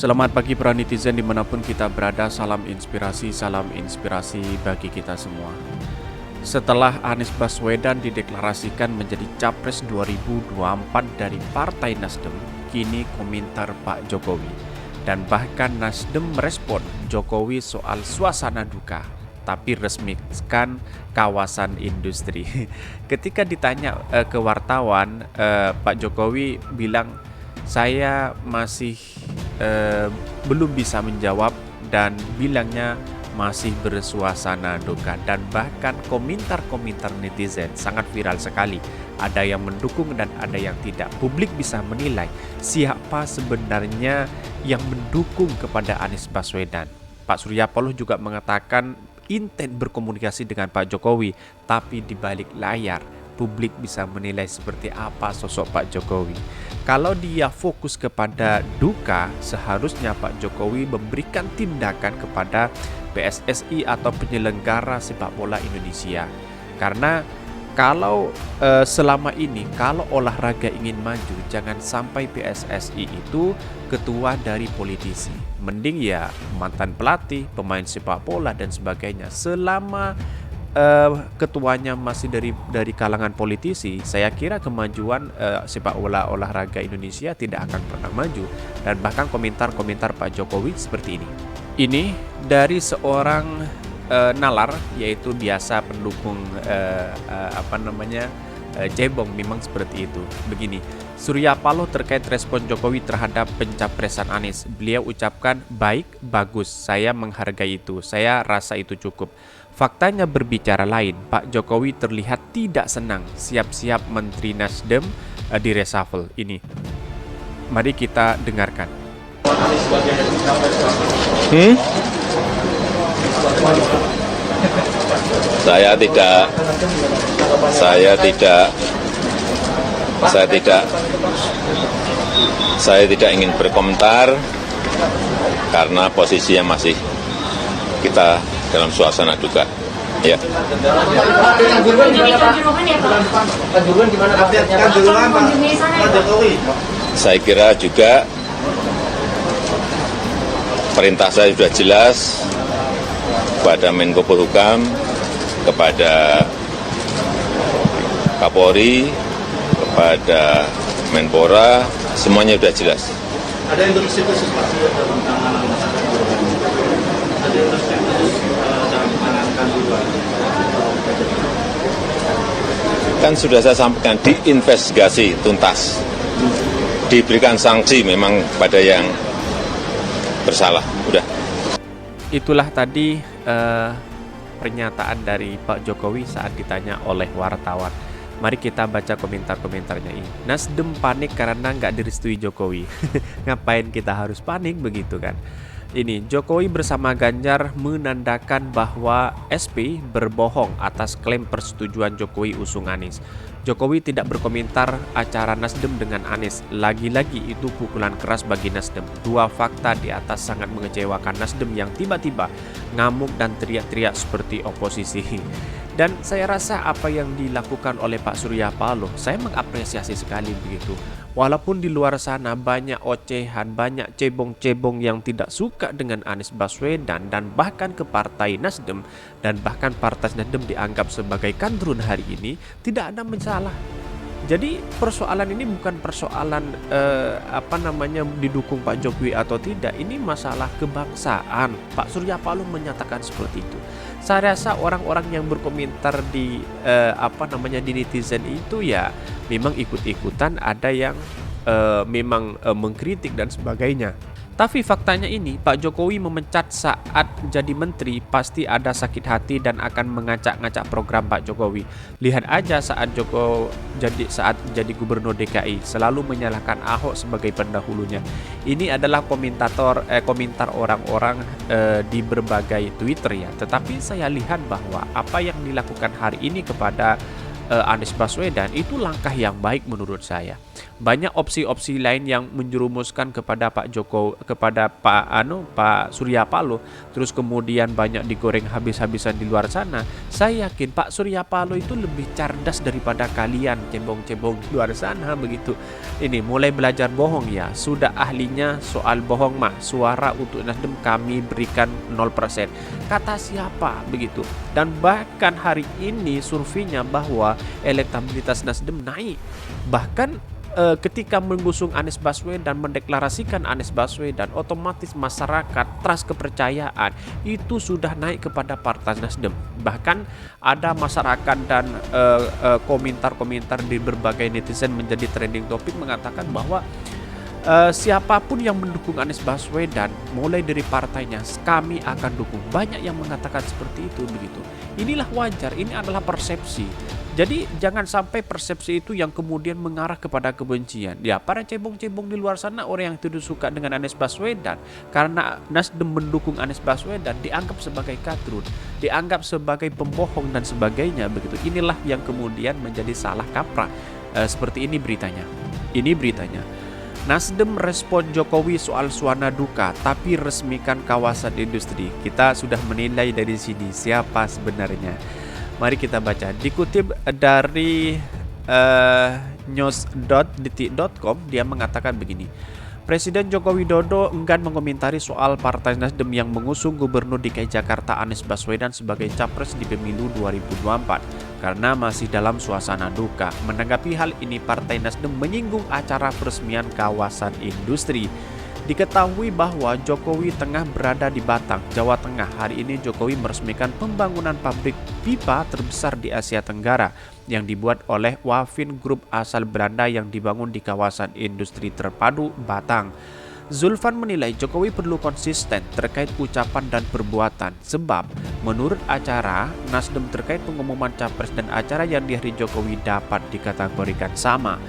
Selamat pagi para netizen dimanapun kita berada, salam inspirasi bagi kita semua. Setelah Anies Baswedan dideklarasikan menjadi Capres 2024 dari Partai Nasdem, kini komentar Pak Jokowi. Dan bahkan Nasdem merespon Jokowi soal suasana duka, tapi resmikan kawasan industri. Ketika ditanya ke wartawan, Pak Jokowi bilang, saya masih belum bisa menjawab dan bilangnya masih bersuasana duka. Dan bahkan komentar-komentar netizen sangat viral sekali. Ada yang mendukung dan ada yang tidak. Publik bisa menilai siapa sebenarnya yang mendukung kepada Anies Baswedan. Pak Surya Paloh juga mengatakan intent berkomunikasi dengan Pak Jokowi, tapi di balik layar publik bisa menilai seperti apa sosok Pak Jokowi. Kalau dia fokus kepada duka, seharusnya Pak Jokowi memberikan tindakan kepada PSSI atau penyelenggara sepak bola Indonesia. Karena kalau selama ini, kalau olahraga ingin maju, jangan sampai PSSI itu ketua dari politisi. Mending ya mantan pelatih, pemain sepak bola dan sebagainya. Selama ketuanya masih dari kalangan politisi, saya kira kemajuan sepak bola olahraga Indonesia tidak akan pernah maju. Dan bahkan komentar-komentar Pak Jokowi seperti ini. Ini dari seorang nalar, yaitu biasa pendukung cebong, memang seperti itu. Begini, Surya Paloh terkait respon Jokowi terhadap pencapresan Anies. Beliau ucapkan, baik, bagus, saya menghargai itu, saya rasa itu cukup. Faktanya berbicara lain, Pak Jokowi terlihat tidak senang, siap-siap Menteri Nasdem direshuffle. Ini, mari kita dengarkan. Saya tidak ingin berkomentar karena posisinya masih kita dalam suasana duka. Ya. Saya kira juga perintah saya sudah jelas kepada Menko Polhukam, kepada Kapolri, kepada Menpora, semuanya sudah jelas. Ada yang khusus Pak dalam penanganan ada yang khusus dalam penanganan dua. Kan sudah saya sampaikan, diinvestigasi tuntas, diberikan sanksi memang pada yang bersalah. Udah. Itulah tadi pernyataan dari Pak Jokowi saat ditanya oleh wartawan. Mari kita baca komentar-komentarnya ini. Nasdem panik karena nggak direstui Jokowi. Ngapain kita harus panik begitu kan? Ini, Jokowi bersama Ganjar menandakan bahwa SP berbohong atas klaim persetujuan Jokowi usung Anies. Jokowi tidak berkomentar acara Nasdem dengan Anies. Lagi-lagi itu pukulan keras bagi Nasdem. Dua fakta di atas sangat mengecewakan Nasdem yang tiba-tiba ngamuk dan teriak-teriak seperti oposisi. Dan saya rasa apa yang dilakukan oleh Pak Surya Paloh, saya mengapresiasi sekali begitu. Walaupun di luar sana banyak ocehan, banyak cebong-cebong yang tidak suka dengan Anies Baswedan dan bahkan ke Partai Nasdem, dan bahkan Partai Nasdem dianggap sebagai kandrun hari ini, tidak ada masalah. Jadi persoalan ini bukan persoalan didukung Pak Jokowi atau tidak. Ini masalah kebangsaan. Pak Surya Paloh menyatakan seperti itu. Saya rasa orang-orang yang berkomentar di di netizen itu ya memang ikut-ikutan, ada yang memang mengkritik dan sebagainya. Tapi faktanya ini, Pak Jokowi memecat saat jadi menteri, pasti ada sakit hati dan akan mengacak-ngacak program Pak Jokowi. Lihat aja saat jadi gubernur DKI, selalu menyalahkan Ahok sebagai pendahulunya. Ini adalah komentar orang-orang di berbagai Twitter ya. Tetapi saya lihat bahwa apa yang dilakukan hari ini kepada Anies Baswedan itu langkah yang baik menurut saya. Banyak opsi-opsi lain yang menjerumuskan kepada Pak Surya Paloh, terus kemudian banyak digoreng habis-habisan di luar sana. Saya yakin Pak Surya Paloh itu lebih cerdas daripada kalian cebong-cebong di luar sana begitu. Ini mulai belajar bohong ya, sudah ahlinya soal bohong mah. Suara untuk Nasdem kami berikan 0%. Kata siapa begitu? Dan bahkan hari ini surveinya bahwa elektabilitas Nasdem naik. Bahkan ketika mengusung Anies Baswedan, mendeklarasikan Anies Baswedan, otomatis masyarakat trust kepercayaan itu sudah naik kepada Partai Nasdem. Bahkan ada masyarakat dan komentar-komentar di berbagai netizen menjadi trending topik mengatakan bahwa siapapun yang mendukung Anies Baswedan, mulai dari partainya, kami akan dukung. Banyak yang mengatakan seperti itu begitu. Inilah wajar, ini adalah persepsi. Jadi jangan sampai persepsi itu yang kemudian mengarah kepada kebencian. Ya, para cebong-cebong di luar sana, orang yang tidak suka dengan Anies Baswedan karena Nasdem mendukung Anies Baswedan, dianggap sebagai kadrun, dianggap sebagai pembohong dan sebagainya begitu. Inilah yang kemudian menjadi salah kaprah. Seperti ini beritanya. Ini beritanya. Nasdem respon Jokowi soal suasana duka, tapi resmikan kawasan industri. Kita sudah menilai dari sini siapa sebenarnya. Mari kita baca. Dikutip dari news.detik.com, dia mengatakan begini. Presiden Joko Widodo enggan mengomentari soal Partai Nasdem yang mengusung Gubernur DKI Jakarta Anies Baswedan sebagai capres di pemilu 2024 karena masih dalam suasana duka. Menanggapi hal ini, Partai Nasdem menyinggung acara peresmian kawasan industri. Diketahui bahwa Jokowi tengah berada di Batang, Jawa Tengah. Hari ini Jokowi meresmikan pembangunan pabrik pipa terbesar di Asia Tenggara yang dibuat oleh Wavin Group asal Belanda yang dibangun di kawasan industri terpadu Batang. Zulfan menilai Jokowi perlu konsisten terkait ucapan dan perbuatan sebab menurut acara Nasdem terkait pengumuman capres dan acara yang dihadiri Jokowi dapat dikategorikan sama.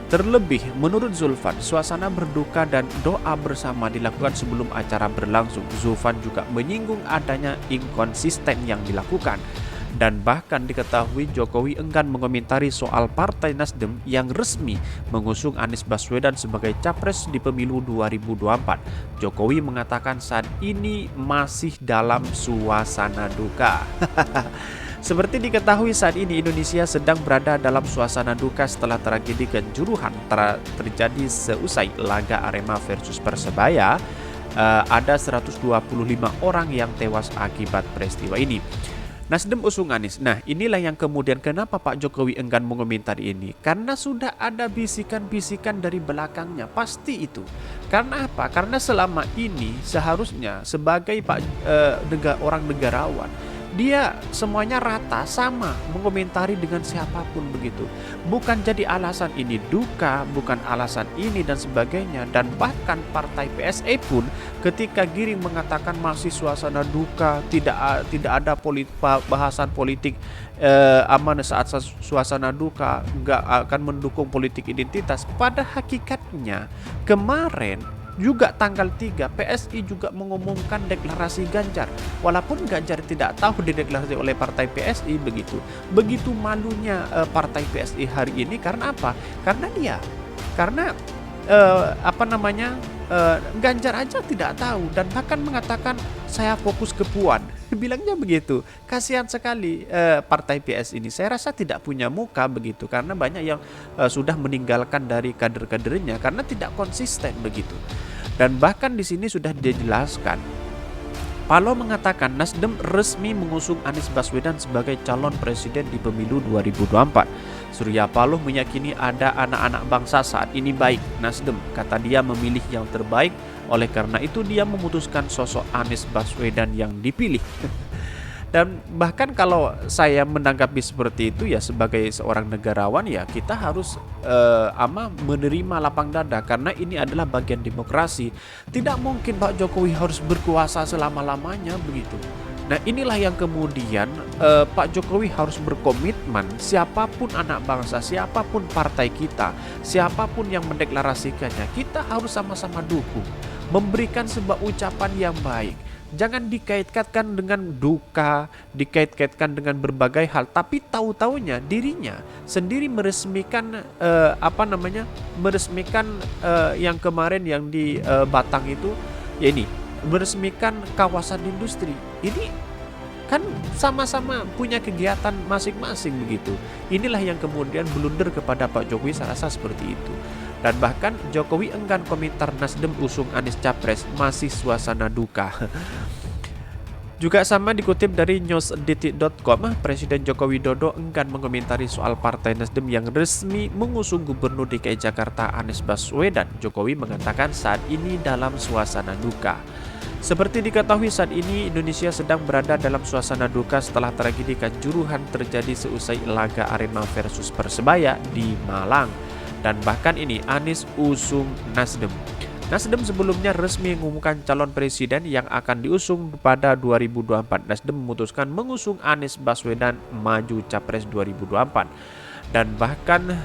Terlebih, menurut Zulfan, suasana berduka dan doa bersama dilakukan sebelum acara berlangsung. Zulfan juga menyinggung adanya inkonsisten yang dilakukan. Dan bahkan diketahui Jokowi enggan mengomentari soal Partai Nasdem yang resmi mengusung Anies Baswedan sebagai capres di pemilu 2024. Jokowi mengatakan saat ini masih dalam suasana duka. Seperti diketahui saat ini Indonesia sedang berada dalam suasana duka setelah tragedi Kanjuruhan terjadi seusai laga Arema versus Persebaya. Ada 125 orang yang tewas akibat peristiwa ini. Nasdem usung Anies. Nah, inilah yang kemudian kenapa Pak Jokowi enggan mengomentari ini. Karena sudah ada bisikan-bisikan dari belakangnya. Pasti itu. Karena apa? Karena selama ini seharusnya sebagai orang negarawan, dia semuanya rata sama mengomentari dengan siapapun begitu. Bukan jadi alasan ini duka, bukan alasan ini dan sebagainya. Dan bahkan partai PSE pun ketika Giring mengatakan masih suasana duka, tidak ada bahasan politik aman saat suasana duka, nggak akan mendukung politik identitas. Pada hakikatnya kemarin juga tanggal 3 PSI juga mengumumkan deklarasi Ganjar. Walaupun Ganjar tidak tahu dideklarasi oleh partai PSI begitu. Begitu malunya partai PSI hari ini karena apa? Karena Ganjar aja tidak tahu dan bahkan mengatakan saya fokus ke Puan. Bilangnya begitu. Kasihan sekali partai PS ini. Saya rasa tidak punya muka begitu karena banyak yang sudah meninggalkan dari kader-kadernya karena tidak konsisten begitu. Dan bahkan di sini sudah dijelaskan. Paloh mengatakan Nasdem resmi mengusung Anies Baswedan sebagai calon presiden di pemilu 2024. Surya Paloh meyakini ada anak-anak bangsa saat ini baik. Nasdem, kata dia, memilih yang terbaik. Oleh karena itu dia memutuskan sosok Anies Baswedan yang dipilih. Dan bahkan kalau saya menanggapi seperti itu ya sebagai seorang negarawan ya kita harus menerima lapang dada karena ini adalah bagian demokrasi. Tidak mungkin Pak Jokowi harus berkuasa selama-lamanya begitu. Nah inilah yang kemudian Pak Jokowi harus berkomitmen siapapun anak bangsa, siapapun partai kita, siapapun yang mendeklarasikannya, kita harus sama-sama dukung, memberikan sebuah ucapan yang baik. Jangan dikait-kaitkan dengan duka, dikait-kaitkan dengan berbagai hal, tapi tahu-taunya dirinya sendiri meresmikan meresmikan yang kemarin yang di Batang itu, ya ini meresmikan kawasan industri. Ini kan sama-sama punya kegiatan masing-masing begitu. Inilah yang kemudian blunder kepada Pak Jokowi, saya rasa seperti itu. Dan bahkan Jokowi enggan komentar Nasdem usung Anies Capres, masih suasana duka. Juga sama dikutip dari newsdetik.com, Presiden Joko Widodo enggan mengomentari soal Partai Nasdem yang resmi mengusung Gubernur DKI Jakarta Anies Baswedan. Jokowi mengatakan saat ini dalam suasana duka. Seperti diketahui saat ini Indonesia sedang berada dalam suasana duka setelah tragedi Kanjuruhan terjadi seusai laga Arema versus Persebaya di Malang. Dan bahkan ini Anies usung Nasdem. Nasdem sebelumnya resmi mengumumkan calon presiden yang akan diusung pada 2024. Nasdem memutuskan mengusung Anies Baswedan maju Capres 2024. Dan bahkan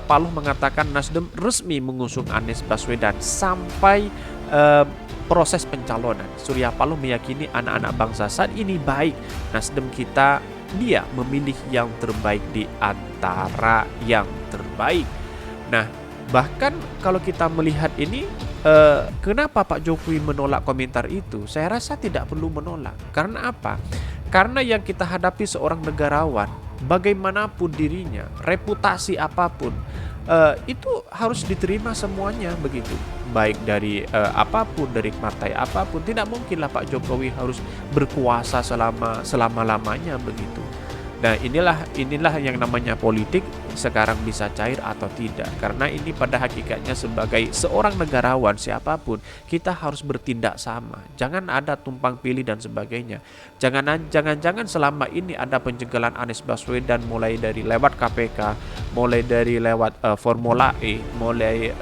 Paloh mengatakan Nasdem resmi mengusung Anies Baswedan sampai proses pencalonan. Surya Paloh meyakini anak-anak bangsa saat ini baik. Nasdem kita dia memilih yang terbaik di antara yang terbaik. Nah, bahkan kalau kita melihat ini, kenapa Pak Jokowi menolak komentar itu? Saya rasa tidak perlu menolak. Karena apa? Karena yang kita hadapi seorang negarawan, bagaimanapun dirinya, reputasi apapun, itu harus diterima semuanya begitu. Baik dari apapun, dari partai apapun, tidak mungkinlah Pak Jokowi harus berkuasa selama-lamanya begitu. Nah, inilah yang namanya politik, sekarang bisa cair atau tidak. Karena ini pada hakikatnya sebagai seorang negarawan siapapun, kita harus bertindak sama. Jangan ada tumpang pilih dan sebagainya. Jangan selama ini ada penjagalan Anies Baswedan mulai dari lewat KPK, mulai dari lewat Formula E, mulai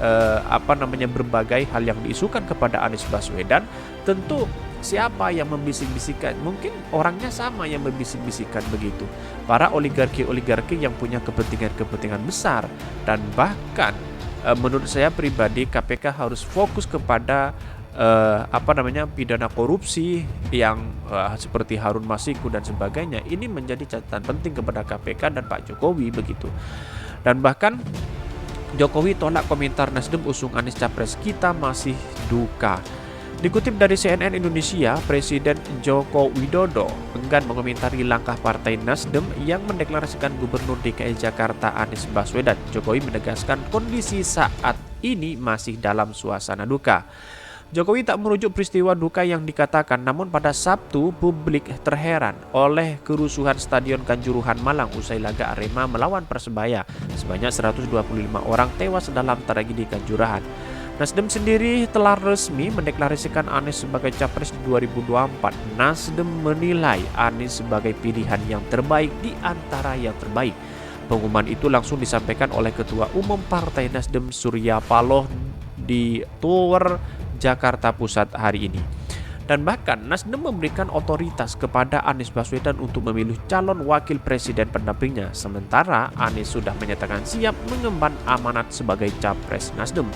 berbagai hal yang diisukan kepada Anies Baswedan. Tentu siapa yang membisik-bisikan? Mungkin orangnya sama yang membisik-bisikan begitu. Para oligarki-oligarki yang punya kepentingan-kepentingan besar. Dan bahkan menurut saya pribadi KPK harus fokus kepada pidana korupsi yang seperti Harun Masiku dan sebagainya. Ini menjadi catatan penting kepada KPK dan Pak Jokowi begitu. Dan bahkan Jokowi tolak komentar Nasdem usung Anies Capres, kita masih duka. Dikutip dari CNN Indonesia, Presiden Joko Widodo enggan mengomentari langkah Partai Nasdem yang mendeklarasikan Gubernur DKI Jakarta Anies Baswedan. Jokowi menegaskan kondisi saat ini masih dalam suasana duka. Jokowi tak merujuk peristiwa duka yang dikatakan, namun pada Sabtu publik terheran oleh kerusuhan Stadion Kanjuruhan Malang usai laga Arema melawan Persebaya. Sebanyak 125 orang tewas dalam tragedi Kanjuruhan. Nasdem sendiri telah resmi mendeklarasikan Anies sebagai Capres 2024. Nasdem menilai Anies sebagai pilihan yang terbaik di antara yang terbaik. Pengumuman itu langsung disampaikan oleh Ketua Umum Partai Nasdem Surya Paloh di Tower Jakarta Pusat hari ini. Dan bahkan Nasdem memberikan otoritas kepada Anies Baswedan untuk memilih calon wakil presiden pendampingnya. Sementara Anies sudah menyatakan siap mengemban amanat sebagai Capres Nasdem.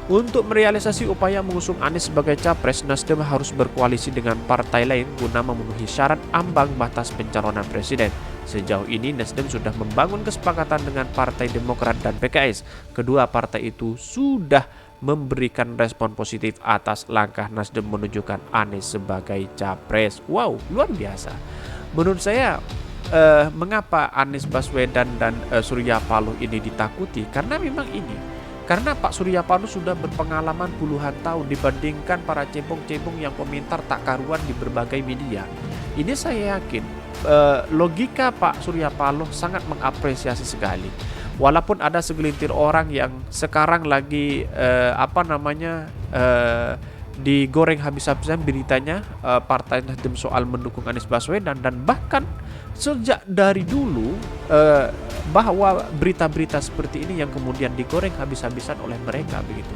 Untuk merealisasi upaya mengusung Anies sebagai Capres, Nasdem harus berkoalisi dengan partai lain guna memenuhi syarat ambang batas pencalonan presiden. Sejauh ini Nasdem sudah membangun kesepakatan dengan Partai Demokrat dan PKS. Kedua partai itu sudah memberikan respon positif atas langkah Nasdem menunjukkan Anies sebagai Capres. Wow, luar biasa. Menurut saya, mengapa Anies Baswedan dan Surya Paloh ini ditakuti? Karena memang ini. Karena Pak Surya Paloh sudah berpengalaman puluhan tahun dibandingkan para cebong-cebong yang komentar tak karuan di berbagai media. Ini saya yakin logika Pak Surya Paloh sangat mengapresiasi sekali. Walaupun ada segelintir orang yang sekarang lagi digoreng habis-habisan beritanya Partai Nasdem soal mendukung Anies Baswedan, dan bahkan sejak dari dulu bahwa berita-berita seperti ini yang kemudian digoreng habis-habisan oleh mereka begitu.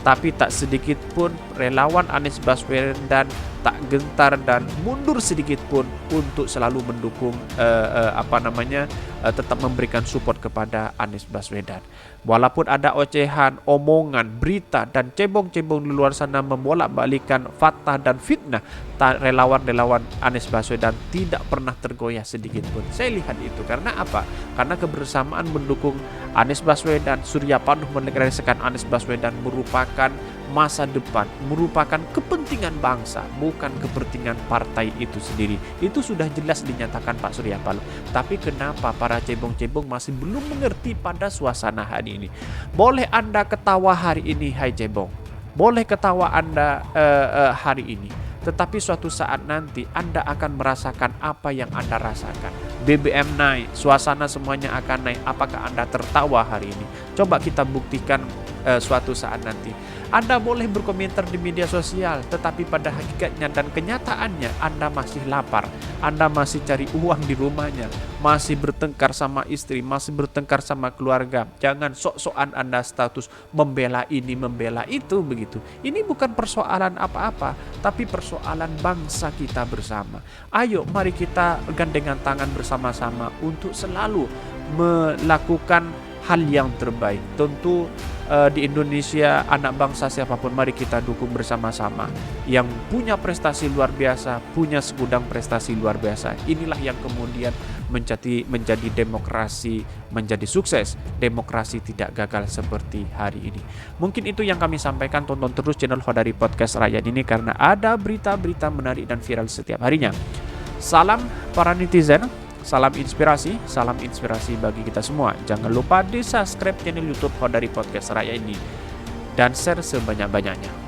tapi tak sedikit pun relawan Anies Baswedan tak gentar dan mundur sedikit pun untuk selalu mendukung tetap memberikan support kepada Anies Baswedan. Walaupun ada ocehan, omongan, berita dan cebong-cebong di luar sana membolak-balikan fakta dan fitnah, relawan-relawan Anies Baswedan tidak pernah tergoyah sedikit pun. Saya lihat itu karena apa? Karena kebersamaan mendukung Anies Baswedan, Surya Paloh mendeklarasikan Anies Baswedan merupakan masa depan, merupakan kepentingan bangsa, bukan kepentingan partai itu sendiri. Itu sudah jelas dinyatakan Pak Surya Paloh. Tapi kenapa para cebong-cebong masih belum mengerti pada suasana hari ini? Boleh Anda ketawa hari ini, hai cebong. Boleh ketawa Anda hari ini. Tetapi suatu saat nanti Anda akan merasakan apa yang Anda rasakan. BBM naik, suasana semuanya akan naik. Apakah Anda tertawa hari ini? Coba kita buktikan suatu saat nanti. Anda boleh berkomentar di media sosial, tetapi pada hakikatnya dan kenyataannya Anda masih lapar, Anda masih cari uang di rumahnya, masih bertengkar sama istri, masih bertengkar sama keluarga. Jangan sok-sokan Anda status membela ini, membela itu begitu. Ini bukan persoalan apa-apa, tapi persoalan bangsa kita bersama. Ayo mari kita gandengan tangan bersama-sama untuk selalu melakukan hal yang terbaik. Tentu di Indonesia, anak bangsa siapapun mari kita dukung bersama-sama. Yang punya prestasi luar biasa, punya segudang prestasi luar biasa. Inilah yang kemudian menjadi demokrasi, menjadi sukses. Demokrasi tidak gagal seperti hari ini. Mungkin itu yang kami sampaikan. Tonton terus channel Khodari Podcast Rakyat ini karena ada berita-berita menarik dan viral setiap harinya. Salam para netizen. Salam inspirasi bagi kita semua. Jangan lupa di subscribe channel YouTube Khodari Podcast Rakyat ini dan share sebanyak-banyaknya.